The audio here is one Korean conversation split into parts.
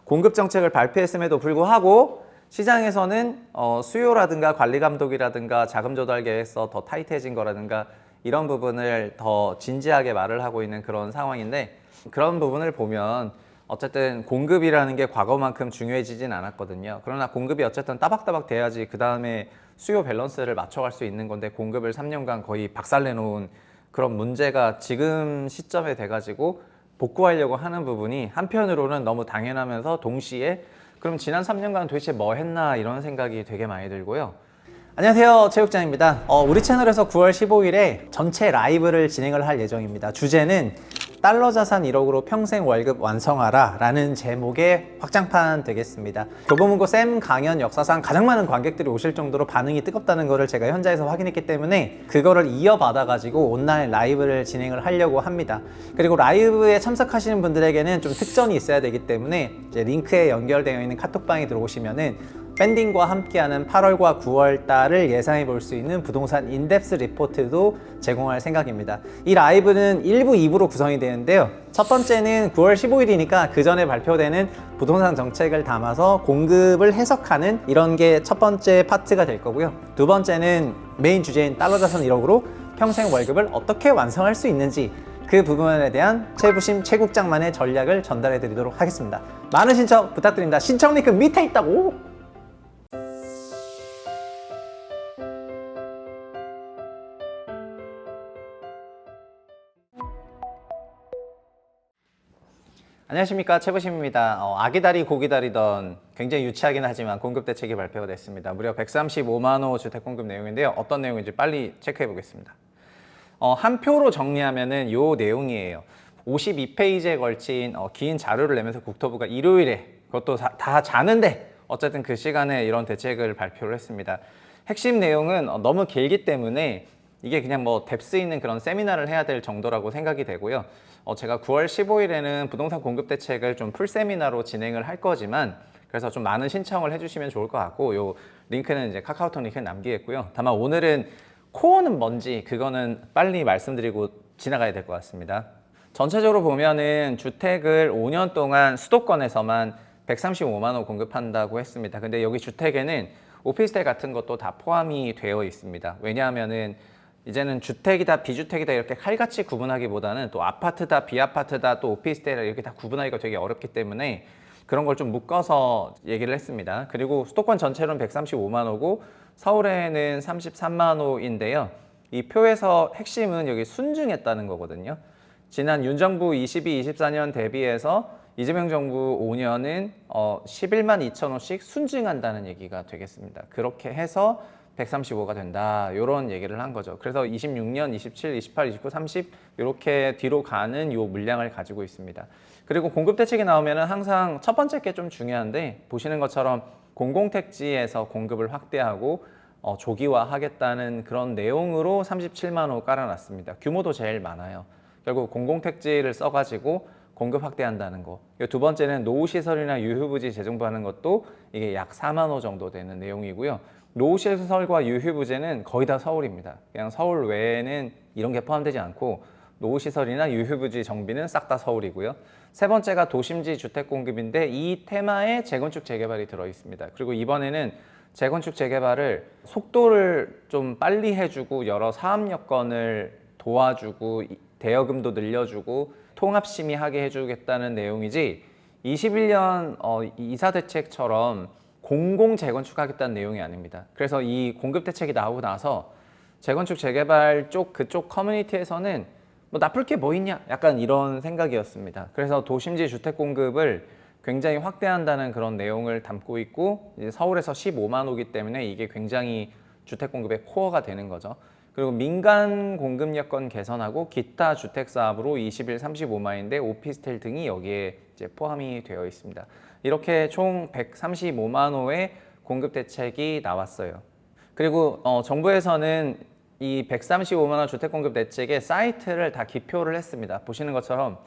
공급 정책을 발표했음에도 불구하고 시장에서는 수요라든가 관리 감독이라든가 자금 조달 계획서 더 타이트해진 거라든가 이런 부분을 더 진지하게 말을 하고 있는 그런 상황인데, 그런 부분을 보면 어쨌든 공급이라는 게 과거만큼 중요해지진 않았거든요. 그러나 공급이 어쨌든 따박따박 돼야지 그 다음에 수요 밸런스를 맞춰갈 수 있는 건데, 공급을 3년간 거의 박살내놓은 그런 문제가 지금 시점에 돼가지고 복구하려고 하는 부분이 한편으로는 너무 당연하면서 동시에 그럼 지난 3년간 도대체 뭐 했나 이런 생각이 되게 많이 들고요. 안녕하세요, 체육장입니다. 우리 채널에서 9월 15일에 전체 라이브를 진행을 할 예정입니다. 주제는 달러 자산 1억으로 평생 월급 완성하라 라는 제목의 확장판 되겠습니다. 교보문고 쌤 강연 역사상 가장 많은 관객들이 오실 정도로 반응이 뜨겁다는 것을 제가 현장에서 확인했기 때문에 그거를 이어받아 가지고 온라인 라이브를 진행을 하려고 합니다. 그리고 라이브에 참석하시는 분들에게는 좀 특전이 있어야 되기 때문에 이제 링크에 연결되어 있는 카톡방에 들어오시면은 밴딩과 함께하는 8월과 9월 달을 예상해 볼 수 있는 부동산 인덱스 리포트도 제공할 생각입니다. 이 라이브는 1부, 2부로 구성이 되는데요. 첫 번째는 9월 15일이니까 그 전에 발표되는 부동산 정책을 담아서 공급을 해석하는 이런 게 첫 번째 파트가 될 거고요. 두 번째는 메인 주제인 달러 자산 1억으로 평생 월급을 어떻게 완성할 수 있는지, 그 부분에 대한 최부심 최국장만의 전략을 전달해 드리도록 하겠습니다. 많은 신청 부탁드립니다. 신청 링크 밑에 있다고! 안녕하십니까, 최부심입니다. 아기다리 고기다리던 굉장히 유치하긴 하지만 공급 대책이 발표가 됐습니다. 무려 135만 호 주택 공급 내용인데요. 어떤 내용인지 빨리 체크해 보겠습니다. 한 표로 정리하면은 요 내용이에요. 52페이지에 걸친 긴 자료를 내면서 국토부가 일요일에, 그것도 다 자는데 어쨌든 그 시간에 이런 대책을 발표를 했습니다. 핵심 내용은 너무 길기 때문에 이게 그냥 뭐 뎁스 있는 그런 세미나를 해야 될 정도라고 생각이 되고요. 제가 9월 15일에는 부동산 공급 대책을 좀 풀 세미나로 진행을 할 거지만, 그래서 좀 많은 신청을 해주시면 좋을 것 같고, 요 링크는 이제 카카오톡 링크 남기겠고요. 다만 오늘은 코어는 뭔지 그거는 빨리 말씀드리고 지나가야 될 것 같습니다. 전체적으로 보면은 주택을 5년 동안 수도권에서만 135만 호 공급한다고 했습니다. 근데 여기 주택에는 오피스텔 같은 것도 다 포함이 되어 있습니다. 왜냐하면은 이제는 주택이다 비주택이다 이렇게 칼같이 구분하기보다는 또 아파트다 비아파트다 또 오피스텔이다 이렇게 다 구분하기가 되게 어렵기 때문에 그런 걸 좀 묶어서 얘기를 했습니다. 그리고 수도권 전체로는 135만 호고 서울에는 33만 호인데요. 이 표에서 핵심은 여기 순증했다는 거거든요. 지난 윤 정부 22, 24년 대비해서 이재명 정부 5년은 11만 2천 호씩 순증한다는 얘기가 되겠습니다. 그렇게 해서 135가 된다, 이런 얘기를 한 거죠. 그래서 26년, 27, 28, 29, 30 이렇게 뒤로 가는 요 물량을 가지고 있습니다. 그리고 공급 대책이 나오면 항상 첫 번째 게 좀 중요한데, 보시는 것처럼 공공택지에서 공급을 확대하고 조기화하겠다는 그런 내용으로 37만 호 깔아놨습니다. 규모도 제일 많아요. 결국 공공택지를 써가지고 공급 확대한다는 거. 두 번째는 노후시설이나 유휴부지 재정부하는 것도 이게 약 4만 호 정도 되는 내용이고요. 노후시설과 유휴부지는 거의 다 서울입니다. 그냥 서울 외에는 이런 게 포함되지 않고 노후시설이나 유휴부지 정비는 싹 다 서울이고요. 세 번째가 도심지 주택 공급인데 이 테마에 재건축 재개발이 들어 있습니다. 그리고 이번에는 재건축 재개발을 속도를 좀 빨리 해주고 여러 사업 여건을 도와주고 대여금도 늘려주고 통합심의하게 해주겠다는 내용이지, 21년 이사대책처럼 공공 재건축하겠다는 내용이 아닙니다. 그래서 이 공급 대책이 나오고 나서 재건축 재개발 그쪽 커뮤니티에서는 뭐 나쁠 게 뭐 있냐 약간 이런 생각이었습니다. 그래서 도심지 주택 공급을 굉장히 확대한다는 그런 내용을 담고 있고, 이제 서울에서 15만 호기 때문에 이게 굉장히 주택 공급의 코어가 되는 거죠. 그리고 민간 공급 여건 개선하고 기타 주택 사업으로 21, 35만인데 오피스텔 등이 여기에 이제 포함이 되어 있습니다. 이렇게 총 135만 호의 공급 대책이 나왔어요. 그리고 정부에서는 이 135만 호 주택 공급 대책의 사이트를 다 기표를 했습니다. 보시는 것처럼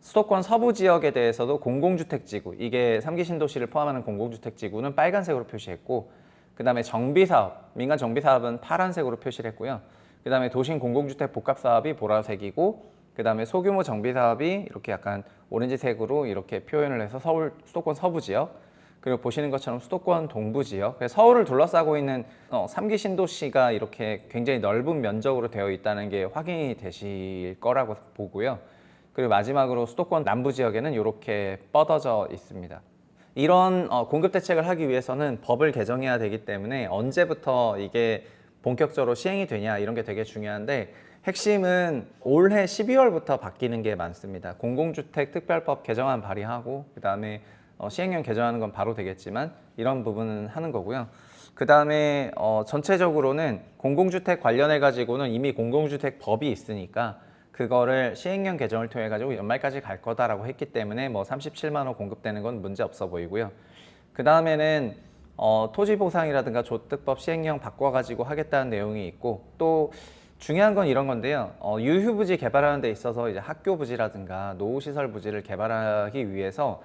수도권 서부 지역에 대해서도 공공주택지구, 이게 3기 신도시를 포함하는 공공주택지구는 빨간색으로 표시했고, 그 다음에 정비사업, 민간 정비사업은 파란색으로 표시를 했고요. 그 다음에 도심 공공주택 복합사업이 보라색이고, 그 다음에 소규모 정비사업이 이렇게 약간 오렌지색으로 이렇게 표현을 해서 서울 수도권 서부 지역, 그리고 보시는 것처럼 수도권 동부 지역, 서울을 둘러싸고 있는 3기 신도시가 이렇게 굉장히 넓은 면적으로 되어 있다는 게 확인이 되실 거라고 보고요. 그리고 마지막으로 수도권 남부 지역에는 이렇게 뻗어져 있습니다. 이런 공급 대책을 하기 위해서는 법을 개정해야 되기 때문에 언제부터 이게 본격적으로 시행이 되냐 이런 게 되게 중요한데, 핵심은 올해 12월부터 바뀌는 게 많습니다. 공공주택 특별법 개정안 발의하고 그 다음에 시행령 개정하는 건 바로 되겠지만 이런 부분은 하는 거고요. 그 다음에 전체적으로는 공공주택 관련해 가지고는 이미 공공주택 법이 있으니까 그거를 시행령 개정을 통해 가지고 연말까지 갈 거다라고 했기 때문에 뭐 37만 원 공급되는 건 문제 없어 보이고요. 그 다음에는 토지 보상이라든가 조특법 시행령 바꿔가지고 하겠다는 내용이 있고, 또 중요한 건 이런 건데요. 유휴부지 개발하는 데 있어서 이제 학교 부지라든가 노후시설 부지를 개발하기 위해서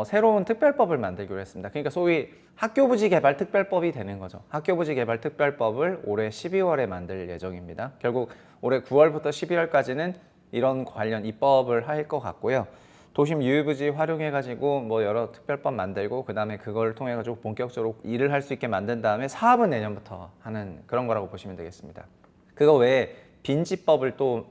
새로운 특별법을 만들기로 했습니다. 그러니까 소위 학교부지 개발 특별법이 되는 거죠. 학교부지 개발 특별법을 올해 12월에 만들 예정입니다. 결국 올해 9월부터 12월까지는 이런 관련 입법을 할 것 같고요. 도심 유휴부지 활용해가지고 뭐 여러 특별법 만들고 그 다음에 그걸 통해가지고 본격적으로 일을 할 수 있게 만든 다음에 사업은 내년부터 하는 그런 거라고 보시면 되겠습니다. 그거 외에 빈집법을 또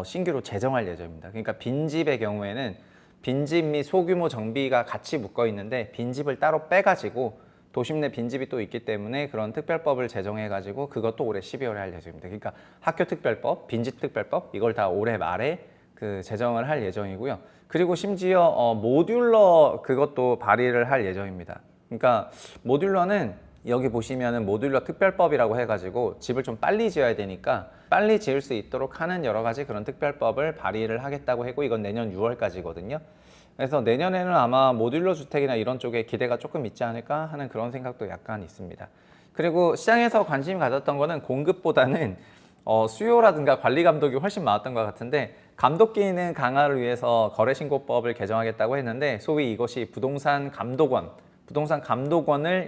신규로 제정할 예정입니다. 그러니까 빈집의 경우에는 빈집 및 소규모 정비가 같이 묶어 있는데 빈집을 따로 빼가지고 도심 내 빈집이 또 있기 때문에 그런 특별법을 제정해가지고 그것도 올해 12월에 할 예정입니다. 그러니까 학교 특별법, 빈집 특별법 이걸 다 올해 말에 그 제정을 할 예정이고요. 그리고 심지어 모듈러 그것도 발의를 할 예정입니다. 그러니까 모듈러는 여기 보시면은 모듈러 특별법이라고 해가지고 집을 좀 빨리 지어야 되니까 빨리 지을 수 있도록 하는 여러 가지 그런 특별법을 발의를 하겠다고 했고, 이건 내년 6월까지거든요. 그래서 내년에는 아마 모듈러 주택이나 이런 쪽에 기대가 조금 있지 않을까 하는 그런 생각도 약간 있습니다. 그리고 시장에서 관심 가졌던 거는 공급보다는 수요라든가 관리 감독이 훨씬 많았던 것 같은데, 감독 기능 강화를 위해서 거래신고법을 개정하겠다고 했는데 소위 이것이 부동산 감독원을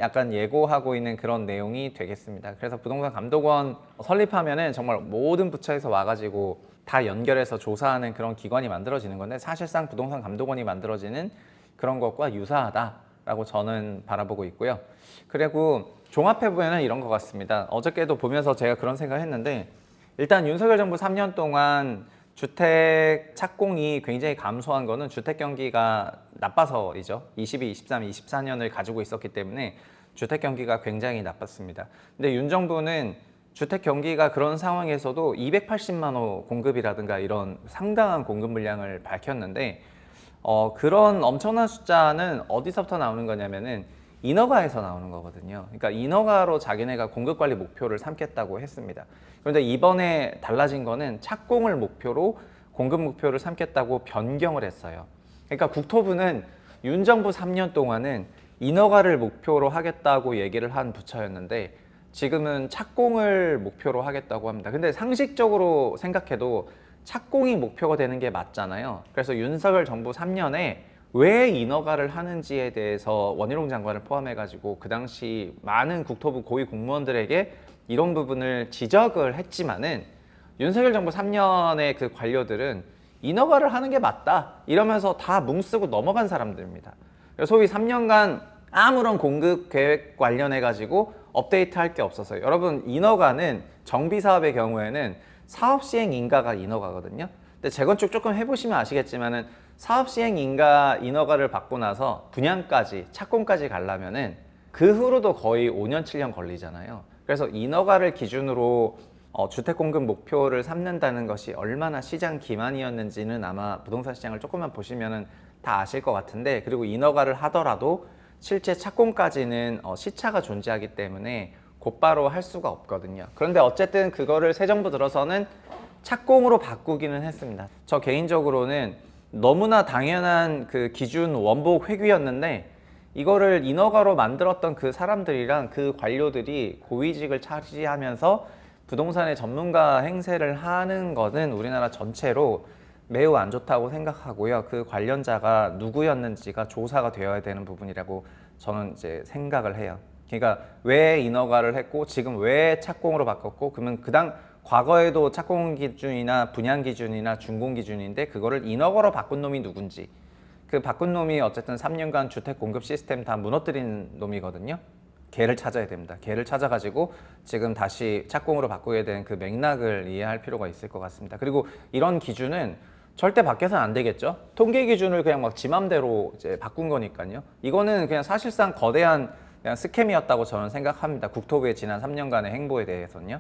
약간 예고하고 있는 그런 내용이 되겠습니다. 그래서 부동산 감독원 설립하면은 정말 모든 부처에서 와가지고 다 연결해서 조사하는 그런 기관이 만들어지는 건데, 사실상 부동산 감독원이 만들어지는 그런 것과 유사하다라고 저는 바라보고 있고요. 그리고 종합해 보면은 이런 것 같습니다. 어저께도 보면서 제가 그런 생각했는데, 일단 윤석열 정부 3년 동안 주택 착공이 굉장히 감소한 거는 주택 경기가 나빠서이죠. 22, 23, 24년을 가지고 있었기 때문에 주택 경기가 굉장히 나빴습니다. 근데 윤 정부는 주택 경기가 그런 상황에서도 280만 호 공급이라든가 이런 상당한 공급 물량을 밝혔는데, 그런 엄청난 숫자는 어디서부터 나오는 거냐면은 인허가에서 나오는 거거든요. 그러니까 인허가로 자기네가 공급 관리 목표를 삼겠다고 했습니다. 그런데 이번에 달라진 거는 착공을 목표로 공급 목표를 삼겠다고 변경을 했어요. 그러니까 국토부는 윤 정부 3년 동안은 인허가를 목표로 하겠다고 얘기를 한 부처였는데 지금은 착공을 목표로 하겠다고 합니다. 근데 상식적으로 생각해도 착공이 목표가 되는 게 맞잖아요. 그래서 윤석열 정부 3년에 왜 인허가를 하는지에 대해서 원희룡 장관을 포함해가지고 그 당시 많은 국토부 고위 공무원들에게 이런 부분을 지적을 했지만은 윤석열 정부 3년의 그 관료들은 인허가를 하는 게 맞다 이러면서 다 뭉쓰고 넘어간 사람들입니다. 소위 3년간 아무런 공급 계획 관련해가지고 업데이트 할 게 없었어요. 여러분, 인허가는 정비 사업의 경우에는 사업 시행 인가가 인허가거든요. 근데 재건축 조금 해보시면 아시겠지만은 사업 시행 인허가를 받고 나서 분양까지 착공까지 가려면은 그 후로도 거의 5년 7년 걸리잖아요. 그래서 인허가를 기준으로 주택 공급 목표를 삼는다는 것이 얼마나 시장 기만이었는지는 아마 부동산 시장을 조금만 보시면은 다 아실 것 같은데, 그리고 인허가를 하더라도 실제 착공까지는 시차가 존재하기 때문에 곧바로 할 수가 없거든요. 그런데 어쨌든 그거를 새 정부 들어서는 착공으로 바꾸기는 했습니다. 저 개인적으로는 너무나 당연한 그 기준 원복 회귀였는데 이거를 인허가로 만들었던 그 사람들이랑 그 관료들이 고위직을 차지하면서 부동산의 전문가 행세를 하는 것은 우리나라 전체로 매우 안 좋다고 생각하고요. 그 관련자가 누구였는지가 조사가 되어야 되는 부분이라고 저는 이제 생각을 해요. 그러니까 왜 인허가를 했고 지금 왜 착공으로 바꿨고, 그러면 과거에도 착공 기준이나 분양 기준이나 준공 기준인데 그거를 인허가로 바꾼 놈이 누군지, 그 바꾼 놈이 어쨌든 3년간 주택 공급 시스템 다 무너뜨린 놈이거든요. 걔를 찾아야 됩니다. 걔를 찾아가지고 지금 다시 착공으로 바꾸게 된 그 맥락을 이해할 필요가 있을 것 같습니다. 그리고 이런 기준은 절대 바뀌어서는 안 되겠죠. 통계 기준을 그냥 막 지 맘대로 이제 바꾼 거니까요. 이거는 그냥 사실상 거대한 그냥 스캠이었다고 저는 생각합니다. 국토부의 지난 3년간의 행보에 대해서는요.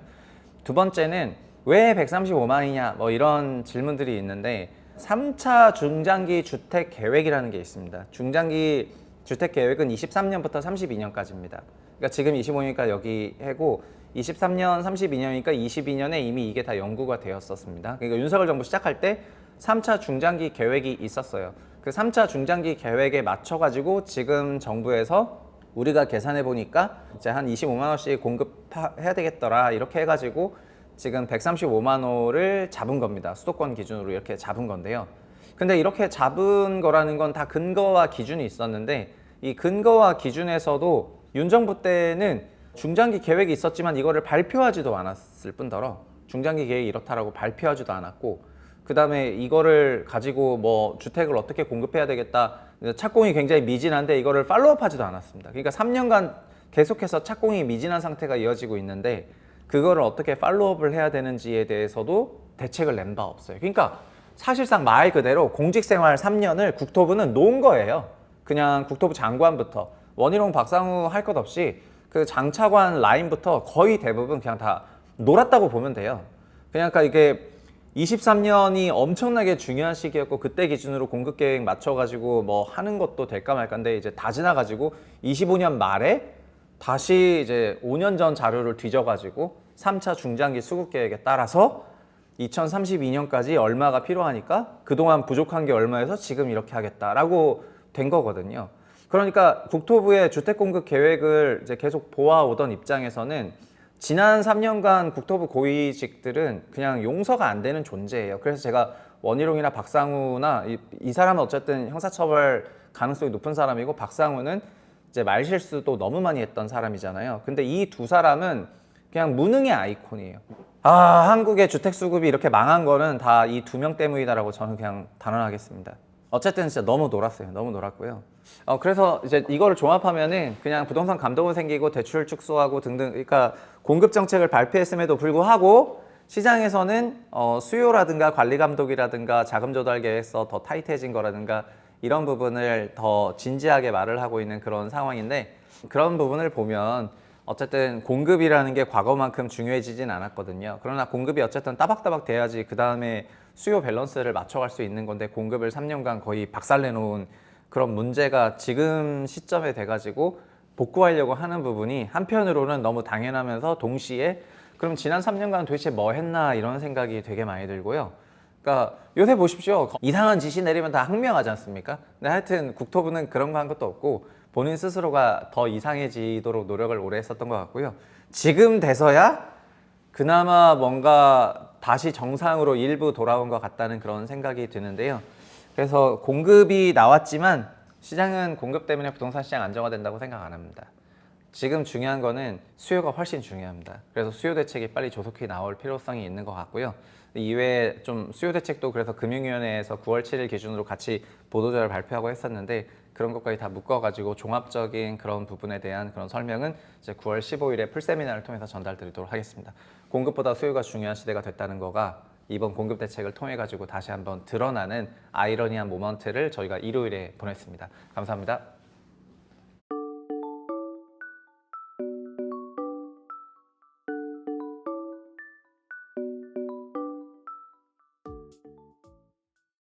두 번째는 왜 135만이냐 뭐 이런 질문들이 있는데 3차 중장기 주택 계획이라는 게 있습니다. 중장기 주택 계획은 23년부터 32년까지입니다. 그러니까 지금 25년이니까 여기 해고 23년, 32년이니까 22년에 이미 이게 다 연구가 되었었습니다. 그러니까 윤석열 정부 시작할 때 3차 중장기 계획이 있었어요. 그 3차 중장기 계획에 맞춰가지고 지금 정부에서 우리가 계산해 보니까 이제 한 25만 원씩 공급해야 되겠더라 이렇게 해가지고 지금 135만 호를 잡은 겁니다. 수도권 기준으로 이렇게 잡은 건데요. 근데 이렇게 잡은 거라는 건 다 근거와 기준이 있었는데 이 근거와 기준에서도 윤 정부 때는 중장기 계획이 있었지만 이거를 발표하지도 않았을 뿐더러 중장기 계획이 이렇다라고 발표하지도 않았고 그 다음에 이거를 가지고 뭐 주택을 어떻게 공급해야 되겠다 착공이 굉장히 미진한데 이거를 팔로우업하지도 않았습니다. 그러니까 3년간 계속해서 착공이 미진한 상태가 이어지고 있는데 그거를 어떻게 팔로우업을 해야 되는지에 대해서도 대책을 낸 바 없어요. 그러니까 사실상 말 그대로 공직생활 3년을 국토부는 놓은 거예요. 그냥 국토부 장관부터 원희룡 박상우 할 것 없이 그 장차관 라인부터 거의 대부분 그냥 다 놀았다고 보면 돼요. 그러니까 이게 23년이 엄청나게 중요한 시기였고 그때 기준으로 공급 계획 맞춰가지고 뭐 하는 것도 될까 말까인데 이제 다 지나가지고 25년 말에 다시 이제 5년 전 자료를 뒤져가지고 3차 중장기 수급 계획에 따라서 2032년까지 얼마가 필요하니까 그동안 부족한 게 얼마여서 지금 이렇게 하겠다라고 된 거거든요. 그러니까 국토부의 주택 공급 계획을 이제 계속 보아오던 입장에서는 지난 3년간 국토부 고위직들은 그냥 용서가 안 되는 존재예요. 그래서 제가 원희룡이나 박상우나 이 사람은 어쨌든 형사처벌 가능성이 높은 사람이고 박상우는 이제 말실수도 너무 많이 했던 사람이잖아요. 근데 이 두 사람은 그냥 무능의 아이콘이에요. 아, 한국의 주택 수급이 이렇게 망한 거는 다 이 두 명 때문이다라고 저는 그냥 단언하겠습니다. 어쨌든 진짜 너무 놀았어요. 너무 놀았고요. 그래서 이제 이거를 종합하면은 그냥 부동산 감독은 생기고 대출 축소하고 등등, 그러니까 공급 정책을 발표했음에도 불구하고 시장에서는 수요라든가 관리 감독이라든가 자금 조달 계획서 더 타이트해진 거라든가 이런 부분을 더 진지하게 말을 하고 있는 그런 상황인데 그런 부분을 보면 어쨌든 공급이라는 게 과거만큼 중요해지진 않았거든요. 그러나 공급이 어쨌든 따박따박 돼야지 그 다음에 수요 밸런스를 맞춰갈 수 있는 건데 공급을 3년간 거의 박살내놓은 그런 문제가 지금 시점에 돼가지고 복구하려고 하는 부분이 한편으로는 너무 당연하면서 동시에 그럼 지난 3년간 도대체 뭐 했나 이런 생각이 되게 많이 들고요. 그러니까 요새 보십시오. 이상한 지시 내리면 다 항명하지 않습니까? 근데 하여튼 국토부는 그런 거 한 것도 없고 본인 스스로가 더 이상해지도록 노력을 오래 했었던 것 같고요. 지금 돼서야 그나마 뭔가 다시 정상으로 일부 돌아온 것 같다는 그런 생각이 드는데요. 그래서 공급이 나왔지만 시장은 공급 때문에 부동산 시장 안정화된다고 생각 안 합니다. 지금 중요한 거는 수요가 훨씬 중요합니다. 그래서 수요 대책이 빨리 조속히 나올 필요성이 있는 것 같고요. 이외에 좀 수요 대책도 그래서 금융위원회에서 9월 7일 기준으로 같이 보도자료를 발표하고 했었는데 그런 것까지 다 묶어가지고 종합적인 그런 부분에 대한 그런 설명은 이제 9월 15일에 풀세미나를 통해서 전달드리도록 하겠습니다. 공급보다 수요가 중요한 시대가 됐다는 거가 이번 공급 대책을 통해 가지고 다시 한번 드러나는 아이러니한 모먼트를 저희가 일요일에 보냈습니다. 감사합니다.